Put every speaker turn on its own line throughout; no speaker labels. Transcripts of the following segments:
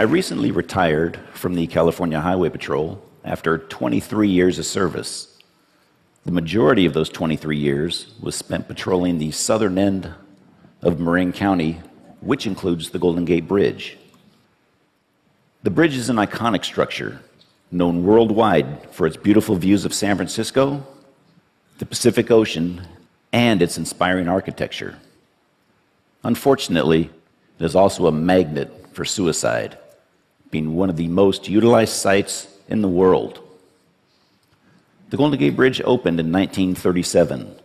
I recently retired from the California Highway Patrol after 23 years of service. The majority of those 23 years was spent patrolling the southern end of Marin County, which includes the Golden Gate Bridge. The bridge is an iconic structure, known worldwide for its beautiful views of San Francisco, the Pacific Ocean, and its inspiring architecture. Unfortunately, it is also a magnet for suicide, being one of the most utilized sites in the world. The Golden Gate Bridge opened in 1937.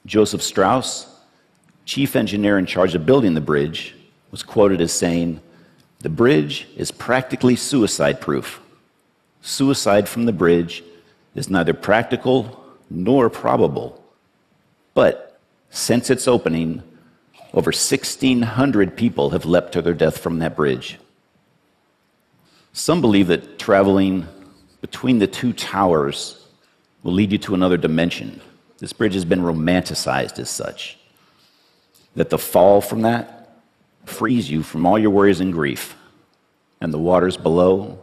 Joseph Strauss, chief engineer in charge of building the bridge, was quoted as saying, "The bridge is practically suicide-proof. Suicide from the bridge is neither practical nor probable. But since its opening, over 1,600 people have leapt to their death from that bridge." Some believe that traveling between the two towers will lead you to another dimension. This bridge has been romanticized as such. That the fall from that frees you from all your worries and grief, and the waters below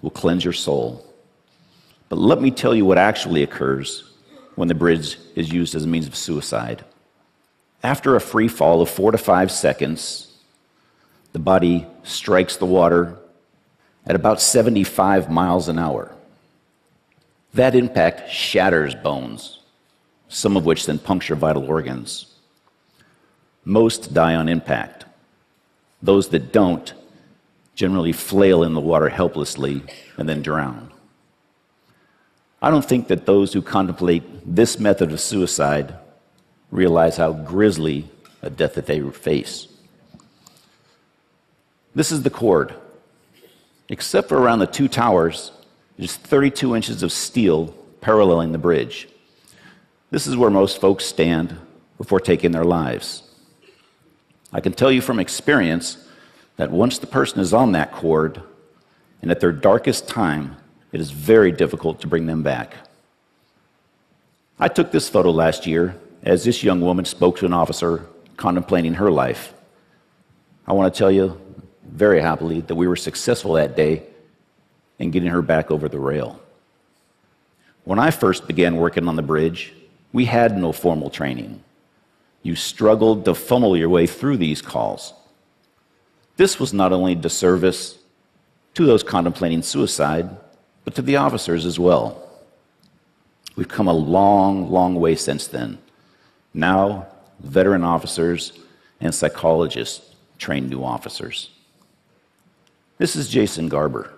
will cleanse your soul. But let me tell you what actually occurs when the bridge is used as a means of suicide. After a free fall of 4 to 5 seconds, the body strikes the water at about 75 miles an hour. That impact shatters bones, some of which then puncture vital organs. Most die on impact. Those that don't generally flail in the water helplessly and then drown. I don't think that those who contemplate this method of suicide realize how grisly a death that they face. This is the cord. Except for around the two towers, there's 32 inches of steel paralleling the bridge. This is where most folks stand before taking their lives. I can tell you from experience that once the person is on that cord, and at their darkest time, it is very difficult to bring them back. I took this photo last year as this young woman spoke to an officer contemplating her life. I want to tell you very happily that we were successful that day in getting her back over the rail. When I first began working on the bridge, we had no formal training. You struggled to funnel your way through these calls. This was not only a disservice to those contemplating suicide, but to the officers as well. We've come a long, long way since then. Now, veteran officers and psychologists train new officers. This is Jason Garber.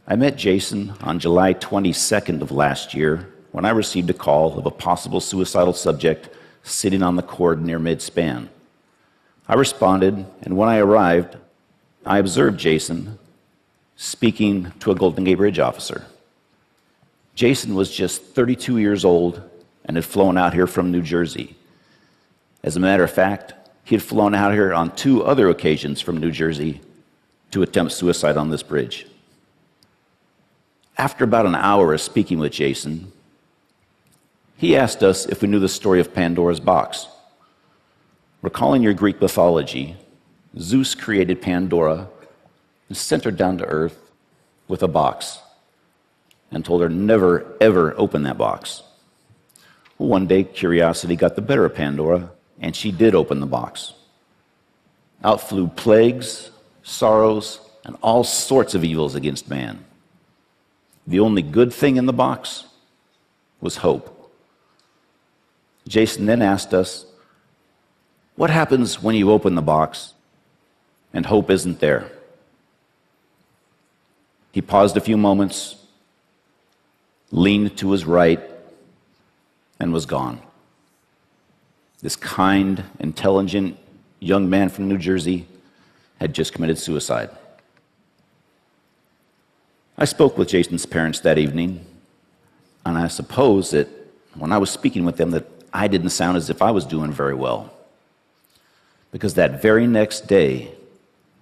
I met Jason on July 22nd of last year when I received a call of a possible suicidal subject sitting on the cord near mid-span. I responded, and when I arrived, I observed Jason speaking to a Golden Gate Bridge officer. Jason was just 32 years old and had flown out here from New Jersey. As a matter of fact, he had flown out here on 2 other occasions from New Jersey to attempt suicide on this bridge. After about an hour of speaking with Jason, he asked us if we knew the story of Pandora's box. Recalling your Greek mythology, Zeus created Pandora and sent her down to earth with a box and told her never, ever open that box. Well, one day, curiosity got the better of Pandora, and she did open the box. Out flew plagues, sorrows, and all sorts of evils against man. The only good thing in the box was hope. Jason then asked us, what happens when you open the box and hope isn't there? He paused a few moments, leaned to his right, and was gone. This kind, intelligent young man from New Jersey had just committed suicide. I spoke with Jason's parents that evening, and I suppose that when I was speaking with them that I didn't sound as if I was doing very well. Because that very next day,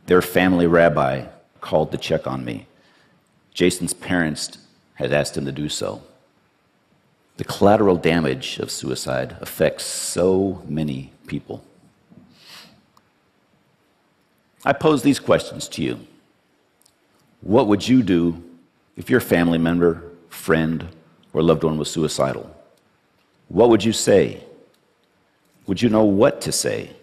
their family rabbi called to check on me. Jason's parents had asked him to do so. The collateral damage of suicide affects so many people. I pose these questions to you. What would you do if your family member, friend, or loved one was suicidal? What would you say? Would you know what to say?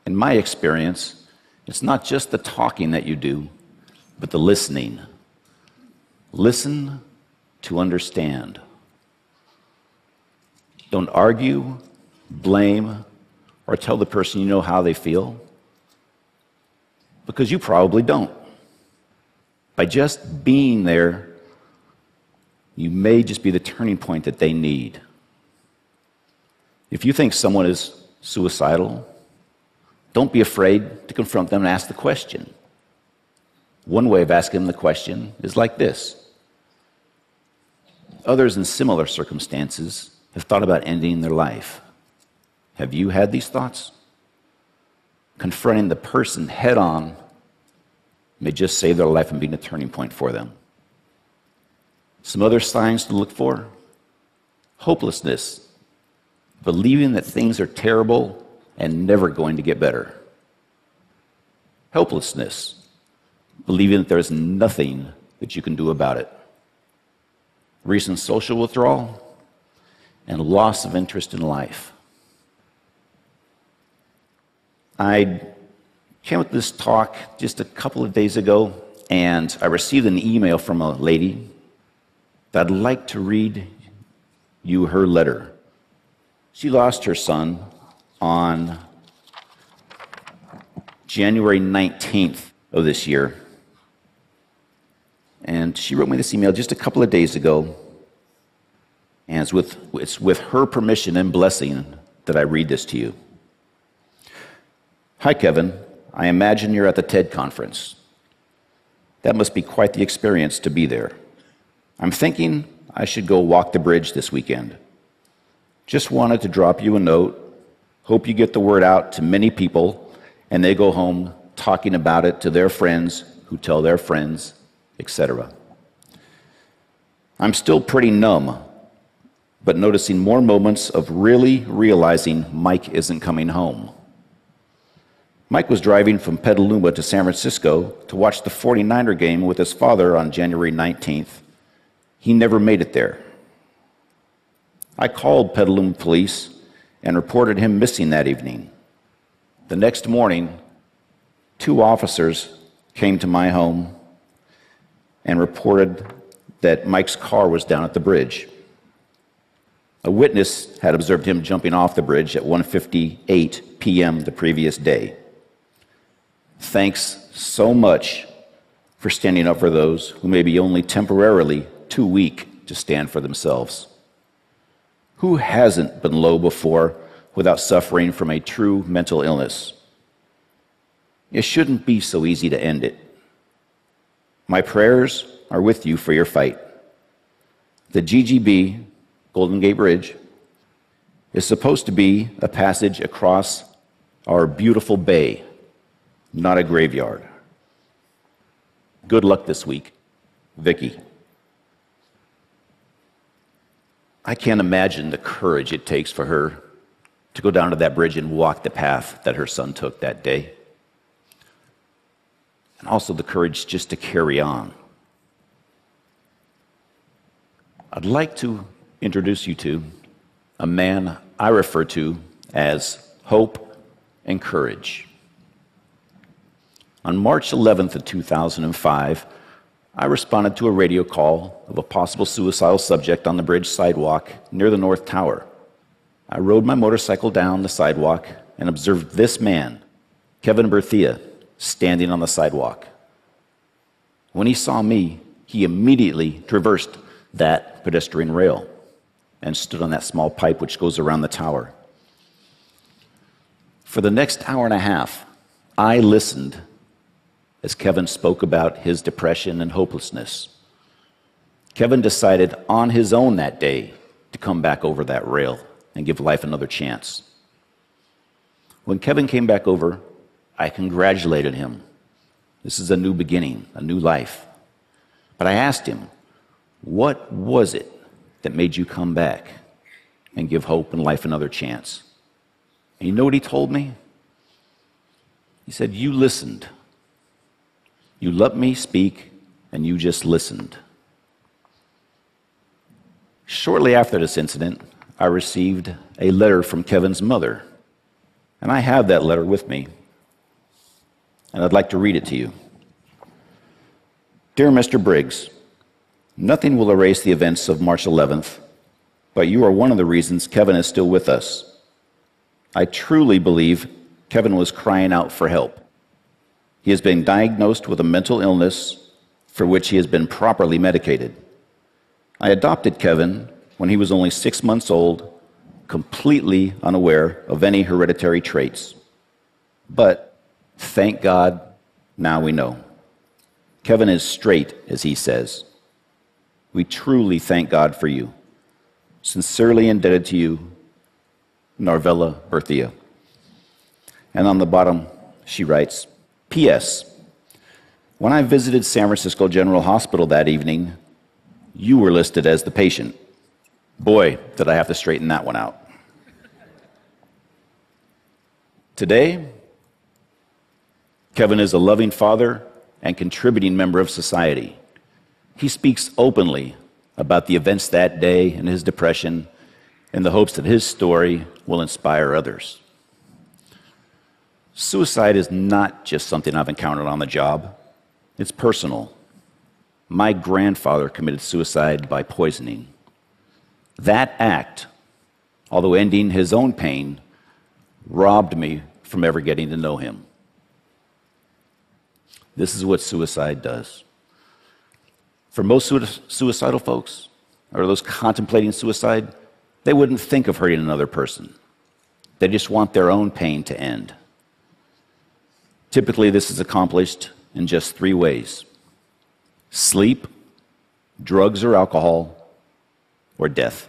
In my experience, it's not just the talking that you do, but the listening. Listen to understand. Don't argue, blame, or tell the person you know how they feel, because you probably don't. By just being there, you may just be the turning point that they need. If you think someone is suicidal, don't be afraid to confront them and ask the question. One way of asking them the question is like this. Others in similar circumstances have thought about ending their life. Have you had these thoughts? Confronting the person head on may just save their life and be a turning point for them. Some other signs to look for: hopelessness, believing that things are terrible and never going to get better. Helplessness, believing that there is nothing that you can do about it. Recent social withdrawal and loss of interest in life. I came with this talk just a couple of days ago, and I received an email from a lady that I'd like to read you her letter. She lost her son on January 19th of this year. And she wrote me this email just a couple of days ago, and it's with her permission and blessing that I read this to you. Hi, Kevin. I imagine you're at the TED conference. That must be quite the experience to be there. I'm thinking I should go walk the bridge this weekend. Just wanted to drop you a note. Hope you get the word out to many people, and they go home talking about it to their friends who tell their friends, etc. I'm still pretty numb, but noticing more moments of really realizing Mike isn't coming home. Mike was driving from Petaluma to San Francisco to watch the 49er game with his father on January 19th. He never made it there. I called Petaluma police and reported him missing that evening. The next morning, 2 officers came to my home and reported that Mike's car was down at the bridge. A witness had observed him jumping off the bridge at 1:58 p.m. the previous day. Thanks so much for standing up for those who may be only temporarily too weak to stand for themselves. Who hasn't been low before without suffering from a true mental illness? It shouldn't be so easy to end it. My prayers are with you for your fight. The GGB, Golden Gate Bridge, is supposed to be a passage across our beautiful bay, not a graveyard. Good luck this week, Vicky. I can't imagine the courage it takes for her to go down to that bridge and walk the path that her son took that day. And also the courage just to carry on. I'd like to introduce you to a man I refer to as hope and courage. On March 11th of 2005, I responded to a radio call of a possible suicidal subject on the bridge sidewalk near the North Tower. I rode my motorcycle down the sidewalk and observed this man, Kevin Briggs Cây, standing on the sidewalk. When he saw me, he immediately traversed that pedestrian rail and stood on that small pipe which goes around the tower. For the next hour and a half, I listened as Kevin spoke about his depression and hopelessness. Kevin decided on his own that day to come back over that rail and give life another chance. When Kevin came back over, I congratulated him. This is a new beginning, a new life. But I asked him, what was it that made you come back and give hope and life another chance? And you know what he told me? He said, you listened. You let me speak, and you just listened. Shortly after this incident, I received a letter from Kevin's mother, and I have that letter with me, and I'd like to read it to you. Dear Mr. Briggs, nothing will erase the events of March 11th, but you are one of the reasons Kevin is still with us. I truly believe Kevin was crying out for help. He has been diagnosed with a mental illness for which he has been properly medicated. I adopted Kevin when he was only 6 months old, completely unaware of any hereditary traits. But thank God, now we know. Kevin is straight, as he says. We truly thank God for you. Sincerely indebted to you, Narvella Berthia. And on the bottom, she writes, P.S. When I visited San Francisco General Hospital that evening, you were listed as the patient. Boy, did I have to straighten that one out. Today, Kevin is a loving father and contributing member of society. He speaks openly about the events that day and his depression in the hopes that his story will inspire others. Suicide is not just something I've encountered on the job. It's personal. My grandfather committed suicide by poisoning. That act, although ending his own pain, robbed me from ever getting to know him. This is what suicide does. For most suicidal folks, or those contemplating suicide, they wouldn't think of hurting another person. They just want their own pain to end. Typically, this is accomplished in just 3 ways: sleep, drugs or alcohol, or death.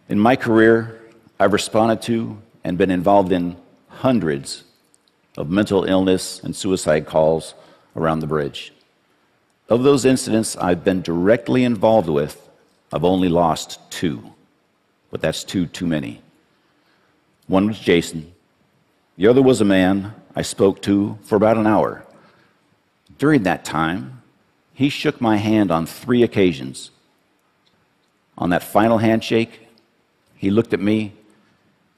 In my career, I've responded to and been involved in hundreds of mental illness and suicide calls around the bridge. Of those incidents I've been directly involved with, I've only lost 2, but that's 2 too many. One was Jason. The other was a man I spoke to for about an hour. During that time, he shook my hand on 3 occasions. On that final handshake, he looked at me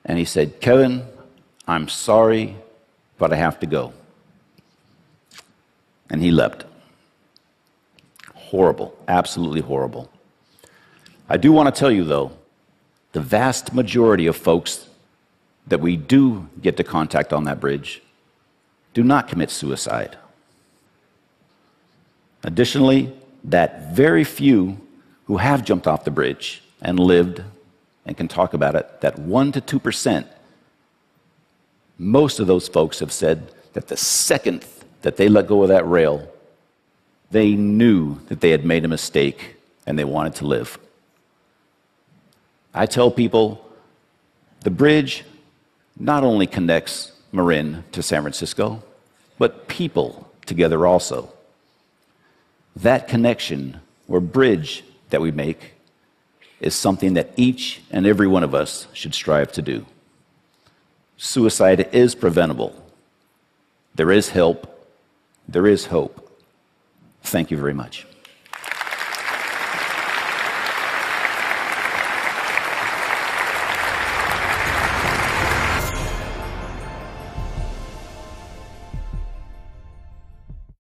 and he said, Kevin, I'm sorry, but I have to go. And he left. Horrible, absolutely horrible. I do want to tell you, though, the vast majority of folks that we do get to contact on that bridge do not commit suicide. Additionally, that very few who have jumped off the bridge and lived and can talk about it, that 1% to 2%, most of those folks have said that the second that they let go of that rail, they knew that they had made a mistake and they wanted to live. I tell people the bridge not only connects Marin to San Francisco, but people together also. That connection or bridge that we make is something that each and every one of us should strive to do. Suicide is preventable. There is help. There is hope. Thank you very much.